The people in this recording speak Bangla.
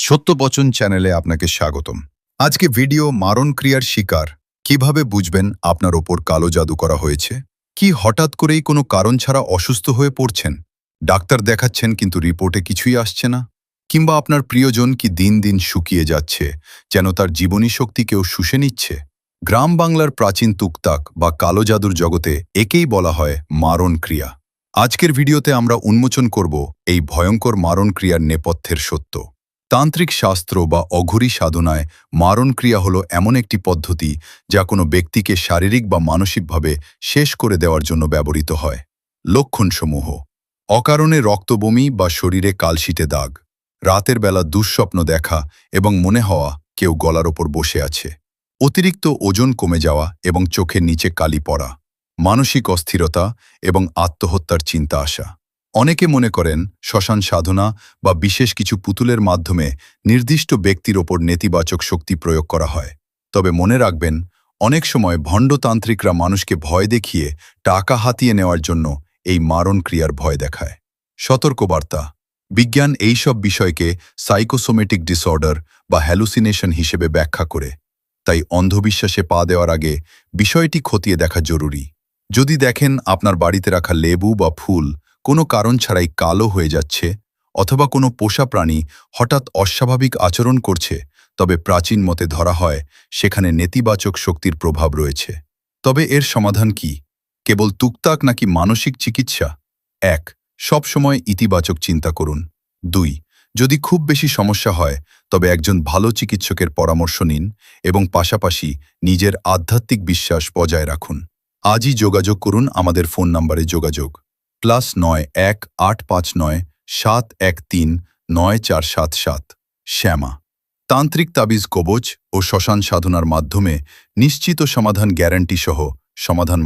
সত্যবচন চ্যানেলে আপনাকে স্বাগতম। আজকে ভিডিও মারণ ক্রিয়ার শিকার। কিভাবে বুঝবেন আপনার ওপর কালো জাদু করা হয়েছে? কি হঠাৎ করেই কোনো কারণ ছাড়া অসুস্থ হয়ে পড়ছেন? ডাক্তার দেখাচ্ছেন কিন্তু রিপোর্টে কিছুই আসছে না? কিংবা আপনার প্রিয়জন কি দিন দিন শুকিয়ে যাচ্ছে, যেন তার জীবনী শক্তি কেউ শুষে নিচ্ছে? গ্রাম বাংলার প্রাচীন তুকতাক বা কালো জাদুর জগতে একেই বলা হয় মারণ ক্রিয়া। আজকের ভিডিওতে আমরা উন্মোচন করব এই ভয়ঙ্কর মারণ ক্রিয়ার নেপথ্যের সত্য। তান্ত্রিক শাস্ত্র বা অঘরী সাধনায় মারণ ক্রিয়া হল এমন একটি পদ্ধতি যা কোনো ব্যক্তিকে শারীরিক বা মানসিকভাবে শেষ করে দেওয়ার জন্য ব্যবহৃত হয়। লক্ষণসমূহ: অকারণে রক্তবমি বা শরীরে কালশিটে দাগ, রাতের বেলা দুঃস্বপ্ন দেখা এবং মনে হওয়া কেউ গলার ওপর বসে আছে, অতিরিক্ত ওজন কমে যাওয়া এবং চোখের নিচে কালি পড়া, মানসিক অস্থিরতা এবং আত্মহত্যার চিন্তা আসা। অনেকে মনে করেন শ্মশান সাধনা বা বিশেষ কিছু পুতুলের মাধ্যমে নির্দিষ্ট ব্যক্তির ওপর নেতিবাচক শক্তি প্রয়োগ করা হয়। তবে মনে রাখবেন, অনেক সময় ভণ্ডতান্ত্রিকরা মানুষকে ভয় দেখিয়ে টাকা হাতিয়ে নেওয়ার জন্য এই মারণ ক্রিয়ার ভয় দেখায়। সতর্কবার্তা: বিজ্ঞান এইসব বিষয়কে সাইকোসোমেটিক ডিসঅর্ডার বা হ্যালুসিনেশন হিসেবে ব্যাখ্যা করে। তাই অন্ধবিশ্বাসে পা দেওয়ার আগে বিষয়টি খতিয়ে দেখা জরুরি। যদি দেখেন আপনার বাড়িতে রাখা লেবু বা ফুল কোনো কারণ ছাড়াই কালো হয়ে যাচ্ছে, অথবা কোনো পোষা প্রাণী হঠাৎ অস্বাভাবিক আচরণ করছে, তবে প্রাচীন মতে ধরা হয় সেখানে নেতিবাচক শক্তির প্রভাব রয়েছে। তবে এর সমাধান কি? কেবল তুকতাক নাকি মানসিক চিকিৎসা? ১. সবসময় ইতিবাচক চিন্তা করুন। ২. যদি খুব বেশি সমস্যা হয় তবে একজন ভালো চিকিৎসকের পরামর্শ নিন এবং পাশাপাশি নিজের আধ্যাত্মিক বিশ্বাস বজায় রাখুন। আজই যোগাযোগ করুন আমাদের ফোন নম্বরে যোগাযোগ +৯১৮597139৪77। শ্যামা। তান্ত্রিক তাবিজ কবচ ও শ্মশান সাধনার মাধ্যমে নিশ্চিত সমাধান, গ্যারান্টি সহ সমাধান।